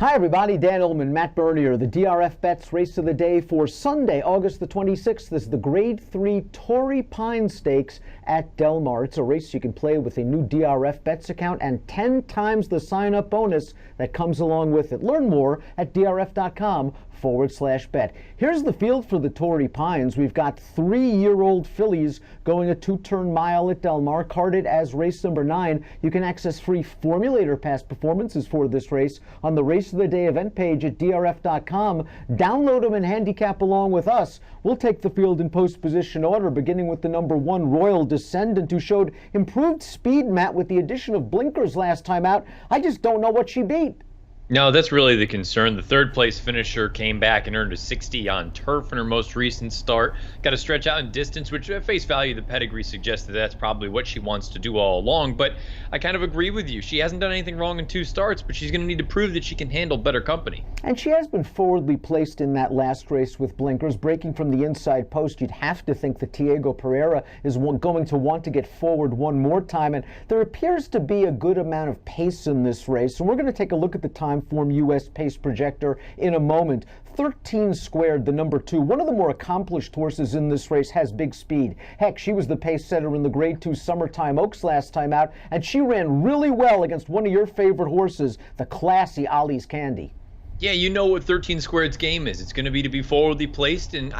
Hi everybody, Dan Illman, Matt Bernier, the DRFBets race of the day for Sunday, August the 26th. This is the Grade 3 Torrey Pine Stakes at Del Mar. It's a race you can play with a new DRFBets account and 10 times the sign-up bonus that comes along with it. Learn more at drf.com/bet. Here's the field for the Torrey Pines. We've got 3-year-old fillies going a 2-turn mile at Del Mar, carded as race number 9. You can access free formulator past performances for this race on the Race of the Day event page at drf.com. Download them and handicap along with us. We'll take the field in post position order, beginning with the number 1 Royal Descendant, who showed improved speed, Matt, with the addition of blinkers last time out. I just don't know what she beat. No, that's really the concern. The third place finisher came back and earned a 60 on turf in her most recent start. Got to stretch out in distance, which at face value, the pedigree suggests that that's probably what she wants to do all along. But I kind of agree with you. She hasn't done anything wrong in 2 starts, but she's going to need to prove that she can handle better company. And she has been forwardly placed in that last race with blinkers, breaking from the inside post. You'd have to think that Diego Pereira is going to want to get forward one more time. And there appears to be a good amount of pace in this race. And we're going to take a look at the time form U.S. pace projector in a moment. 13 Squared, the number 2, one of the more accomplished horses in this race, has big speed. Heck, she was the pace setter in the Grade 2 Summertime Oaks last time out, and she ran really well against one of your favorite horses, the classy Ollie's Candy. Yeah, you know what 13 Squared's game is. It's going to be forwardly placed, and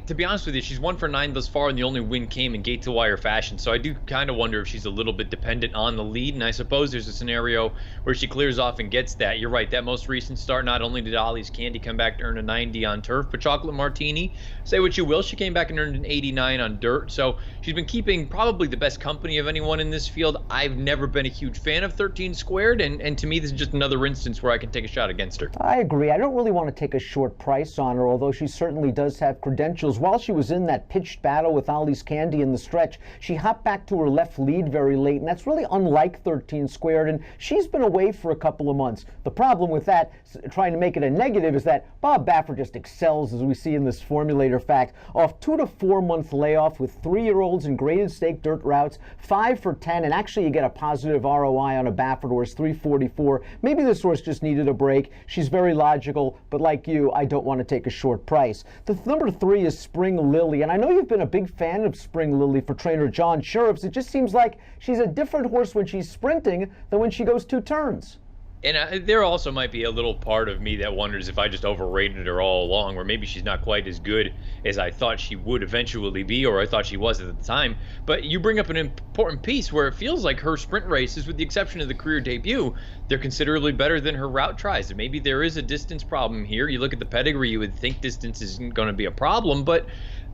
to be honest with you, she's 1 for 9 thus far, and the only win came in gate-to-wire fashion. So I do kind of wonder if she's a little bit dependent on the lead, and I suppose there's a scenario where she clears off and gets that. You're right, that most recent start, not only did Ollie's Candy come back to earn a 90 on turf, but Chocolate Martini, say what you will, she came back and earned an 89 on dirt. So she's been keeping probably the best company of anyone in this field. I've never been a huge fan of 13 Squared, and to me, this is just another instance where I can take a shot against her. I agree. I don't really want to take a short price on her, although she certainly does have credentials. While she was in that pitched battle with Ollie's Candy in the stretch, she hopped back to her left lead very late, and that's really unlike 13 Squared, and she's been away for a couple of months. The problem with that, trying to make it a negative, is that Bob Baffert just excels, as we see in this formulator fact. Off 2 to 4 month layoff with 3-year-olds in graded stake dirt routes, 5 for 10, and actually you get a positive ROI on a Baffert horse, 344. Maybe this horse just needed a break. She's very logical, but like you, I don't want to take a short price. The number 3 is Spring Lily, and I know you've been a big fan of Spring Lily for trainer John Shirreffs. It just seems like she's a different horse when she's sprinting than when she goes 2 turns. And there also might be a little part of me that wonders if I just overrated her all along, or maybe she's not quite as good as I thought she would eventually be, or I thought she was at the time. But you bring up an important piece where it feels like her sprint races, with the exception of the career debut, they're considerably better than her route tries. And maybe there is a distance problem here. You look at the pedigree, you would think distance isn't going to be a problem, but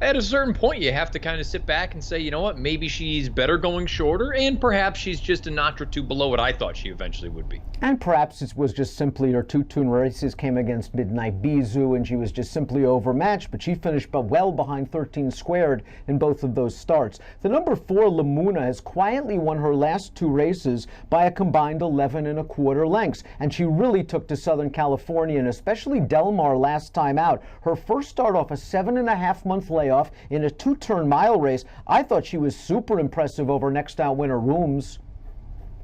at a certain point, you have to kind of sit back and say, you know what, maybe she's better going shorter, and perhaps she's just a notch or 2 below what I thought she eventually would be. And perhaps it was just simply her 2-turn races came against Midnight Bijou, and she was just simply overmatched, but she finished well behind 13 Squared in both of those starts. The number 4, Lamuna, has quietly won her last 2 races by a combined 11 1/4 lengths, and she really took to Southern California, and especially Del Mar last time out. Her first start off a 7.5 month layoff in a 2-turn mile race. I thought she was super impressive over next out winner Rooms.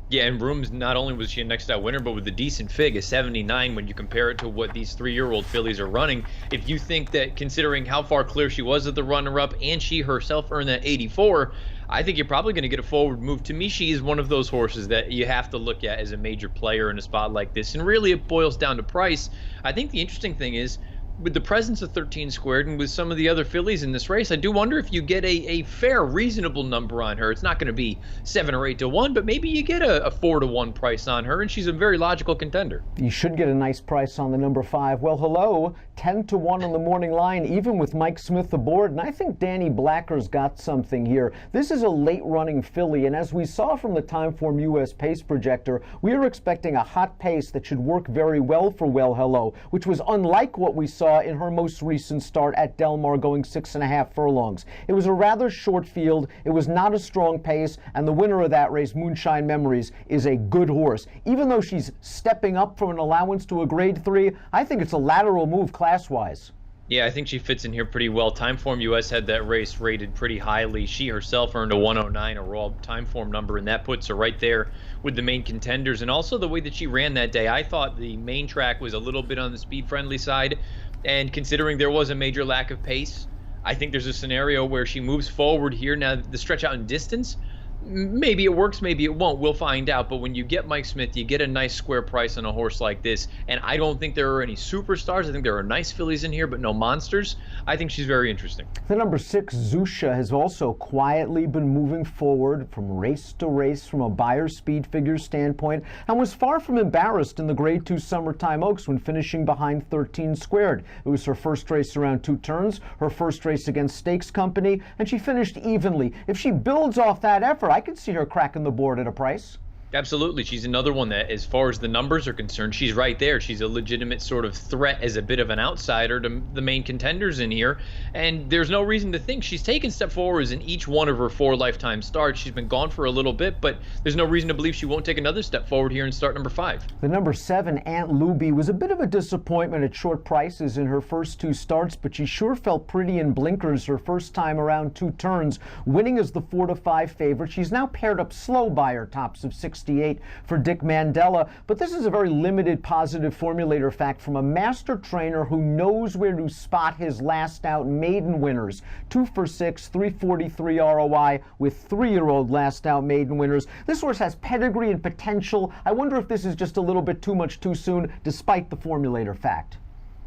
Yeah, and Rooms, not only was she a next out winner, but with a decent fig, a 79 when you compare it to what these 3-year-old fillies are running. If you think that, considering how far clear she was of the runner-up and she herself earned that 84, I think you're probably going to get a forward move. To me, she is one of those horses that you have to look at as a major player in a spot like this, and really it boils down to price. I think the interesting thing is, with the presence of 13 Squared and with some of the other fillies in this race, I do wonder if you get a fair, reasonable number on her. It's not going to be 7 or 8 to 1, but maybe you get a 4 to 1 price on her, and she's a very logical contender. You should get a nice price on the number 5. Well, hello, 10 to 1 on the morning line, even with Mike Smith aboard, and I think Danny Blacker's got something here. This is a late-running filly, and as we saw from the Timeform U.S. pace projector, we are expecting a hot pace that should work very well for Well Hello, which was unlike what we saw in her most recent start at Del Mar, going 6.5 furlongs. It was a rather short field, it was not a strong pace, and the winner of that race, Moonshine Memories, is a good horse. Even though she's stepping up from an allowance to a grade 3, I think it's a lateral move class-wise. Yeah, I think she fits in here pretty well. Timeform US had that race rated pretty highly. She herself earned a 109, a raw Timeform number, and that puts her right there with the main contenders. And also the way that she ran that day, I thought the main track was a little bit on the speed-friendly side. And considering there was a major lack of pace, I think there's a scenario where she moves forward here. Now, the stretch out in distance, maybe it works, maybe it won't. We'll find out. But when you get Mike Smith, you get a nice square price on a horse like this. And I don't think there are any superstars. I think there are nice fillies in here, but no monsters. I think she's very interesting. The number 6, Zusha, has also quietly been moving forward from race to race from a Beyer speed figure standpoint, and was far from embarrassed in the Grade 2 Summertime Oaks when finishing behind 13 squared. It was her first race around 2 turns, her first race against Stakes Company, and she finished evenly. If she builds off that effort, I could see her cracking the board at a price. Absolutely. She's another one that, as far as the numbers are concerned, she's right there. She's a legitimate sort of threat as a bit of an outsider to the main contenders in here. And there's no reason to think she's taken step forwards in each one of her 4 lifetime starts. She's been gone for a little bit, but there's no reason to believe she won't take another step forward here in start number 5. The number 7, Aunt Luby, was a bit of a disappointment at short prices in her first 2 starts, but she sure felt pretty in blinkers her first time around 2 turns, winning as the 4-5 favorite. She's now paired up slow Beyer tops of 68 for Dick Mandela, but this is a very limited positive formulator fact from a master trainer who knows where to spot his last out maiden winners. 2 for 6, 343 ROI with 3-year-old last out maiden winners. This horse has pedigree and potential. I wonder if this is just a little bit too much too soon, despite the formulator fact.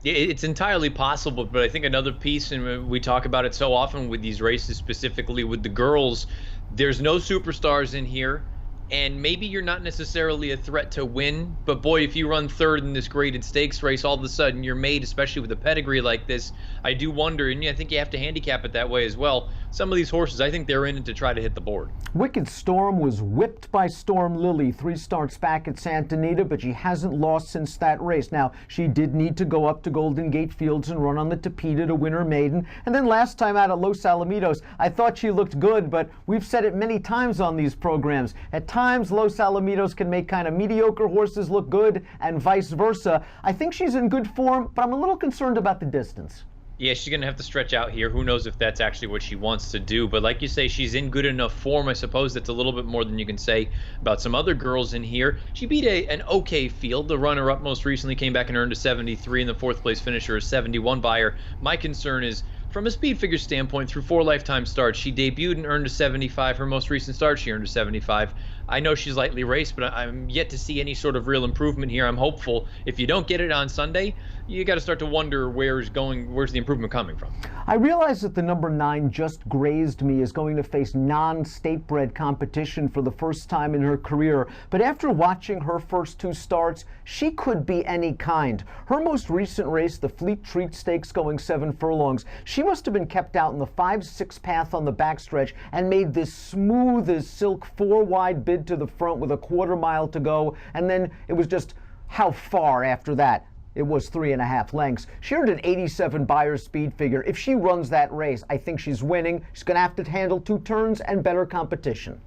It's entirely possible, but I think another piece, and we talk about it so often with these races, specifically with the girls, there's no superstars in here. And maybe you're not necessarily a threat to win, but boy, if you run third in this graded stakes race, all of a sudden you're made, especially with a pedigree like this. I do wonder, and I think you have to handicap it that way as well. Some of these horses, I think they're in it to try to hit the board. Wicked Storm was whipped by Storm Lily 3 starts back at Santa Anita, but she hasn't lost since that race. Now, she did need to go up to Golden Gate Fields and run on the Tapeta to win her maiden. And then last time out at Los Alamitos, I thought she looked good, but we've said it many times on these programs. At times, Los Alamitos can make kind of mediocre horses look good and vice versa. I think she's in good form, but I'm a little concerned about the distance. Yeah, she's going to have to stretch out here. Who knows if that's actually what she wants to do. But like you say, she's in good enough form. I suppose that's a little bit more than you can say about some other girls in here. She beat an okay field. The runner-up most recently came back and earned a 73, and the 4th place finisher, a 71 Beyer. My concern is, from a speed figure standpoint, through 4 lifetime starts, she debuted and earned a 75. Her most recent start, she earned a 75. I know she's lightly raced, but I'm yet to see any sort of real improvement here. I'm hopeful. If you don't get it on Sunday, you got to start to wonder where's the improvement coming from. I realize that the number 9, Just Grazed Me, is going to face non-state-bred competition for the first time in her career, but after watching her first 2 starts, she could be any kind. Her most recent race, the Fleet Treat Stakes going 7 furlongs, she must have been kept out in the 5-6 path on the backstretch and made this smooth as silk 4-wide bid to the front with a 1/4 mile to go, and then it was just how far after that? It was 3.5 lengths. She earned an 87 Beyer speed figure. If she runs that race, I think she's winning. She's going to have to handle 2 turns and better competition.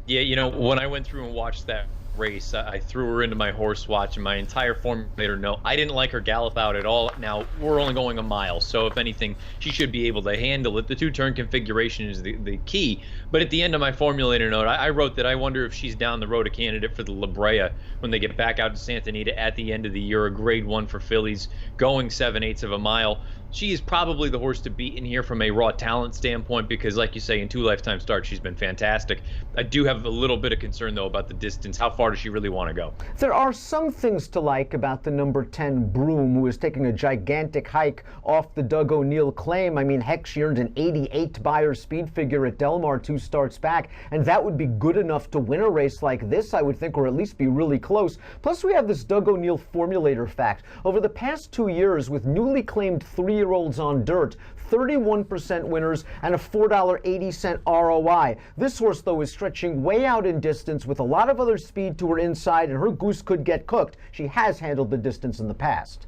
Yeah, when I went through and watched that race, I threw her into my horse watch, and my entire formulator note, I didn't like her gallop out at all. Now, we're only going a mile, so if anything, she should be able to handle it. The 2-turn configuration is the key. But at the end of my formulator note, I wrote that I wonder if she's down the road a candidate for the La Brea when they get back out to Santa Anita at the end of the year, a grade 1 for fillies, going 7/8 of a mile. She is probably the horse to beat in here from a raw talent standpoint because, like you say, in 2 lifetime starts, she's been fantastic. I do have a little bit of concern, though, about the distance. How far does she really want to go? There are some things to like about the number 10 Broom, who is taking a gigantic hike off the Doug O'Neill claim. I mean, heck, she earned an 88 Beyer speed figure at Del Mar 2 starts back, and that would be good enough to win a race like this, I would think, or at least be really close. Plus, we have this Doug O'Neill formulator fact. Over the past 2 years, with newly claimed 3-year-olds on dirt, 31% winners and a $4.80 ROI. This horse, though, is stretching way out in distance with a lot of other speed to her inside, and her goose could get cooked. She has handled the distance in the past.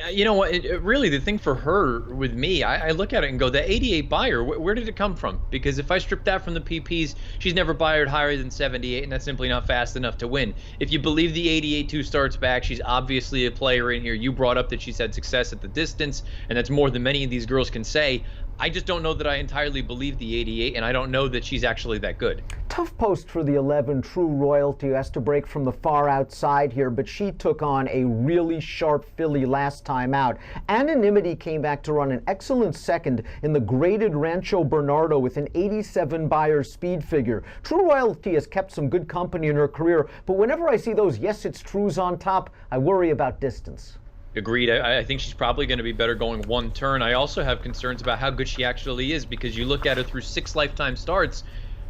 You know what? Really, the thing for her with me, I look at it and go, the 88 buyer, where did it come from? Because if I strip that from the PPs, she's never buyered higher than 78, and that's simply not fast enough to win. If you believe the 88 2 starts back, she's obviously a player in here. You brought up that she's had success at the distance, and that's more than many of these girls can say. I just don't know that I entirely believe the 88, and I don't know that she's actually that good. Tough post for the 11, True Royalty, who has to break from the far outside here, but she took on a really sharp filly last time out. Anonymity came back to run an excellent second in the graded Rancho Bernardo with an 87 buyer speed figure. True Royalty has kept some good company in her career, but whenever I see those yes it's trues on top, I worry about distance. Agreed. I think she's probably going to be better going one turn. I also have concerns about how good she actually is, because you look at her through 6 lifetime starts,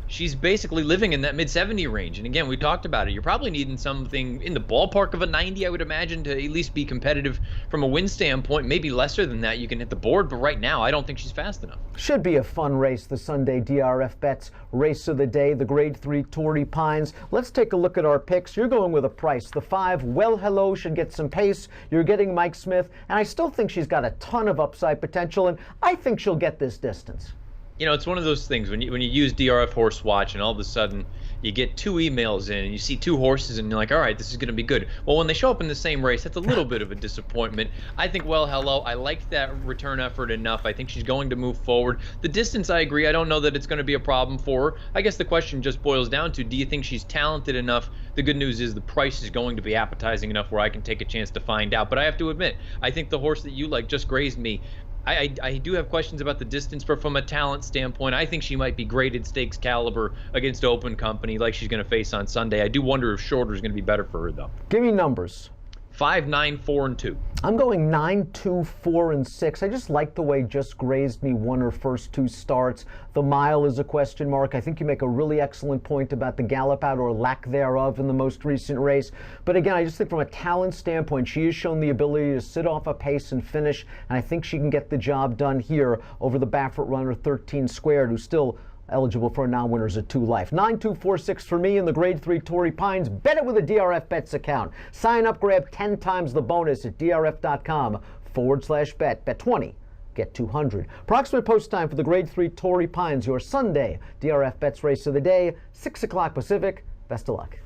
she's basically living in that mid-70 range. And again, we talked about it. You're probably needing something in the ballpark of a 90, I would imagine, to at least be competitive from a win standpoint. Maybe lesser than that, you can hit the board. But right now, I don't think she's fast enough. Should be a fun race, the Sunday DRFBets race of the day, the Grade 3 Torrey Pines. Let's take a look at our picks. You're going with a price. The 5, Well Hello, should get some pace. You're getting Mike Smith. And I still think she's got a ton of upside potential, and I think she'll get this distance. You know, it's one of those things when you use DRF Horse Watch and all of a sudden you get 2 emails in and you see 2 horses and you're like, all right, this is going to be good. Well, when they show up in the same race, that's a little bit of a disappointment. I think, well, hello, I like that return effort enough. I think she's going to move forward. The distance, I agree. I don't know that it's going to be a problem for her. I guess the question just boils down to, do you think she's talented enough? The good news is the price is going to be appetizing enough where I can take a chance to find out. But I have to admit, I think the horse that you like just grazed me. I do have questions about the distance, but from a talent standpoint, I think she might be graded stakes caliber against open company like she's going to face on Sunday. I do wonder if shorter is going to be better for her, though. Give me numbers. 5, 9, 4, and 2. I'm going 9, 2, 4, and 6. I just like the way Just Grazed Me won her first 2 starts. The mile is a question mark. I think you make a really excellent point about the gallop out or lack thereof in the most recent race. But again, I just think from a talent standpoint, she has shown the ability to sit off a pace and finish, and I think she can get the job done here over the Baffert runner 13 squared, who's still eligible for a non-winners at 2 life. 9246 for me in the Grade 3 Torrey Pines. Bet it with a DRFBets account. Sign up, grab 10 times the bonus at drf.com/bet. Bet 20, get 200. Approximate post time for the Grade 3 Torrey Pines, your Sunday DRFBets race of the day, 6 o'clock Pacific. Best of luck.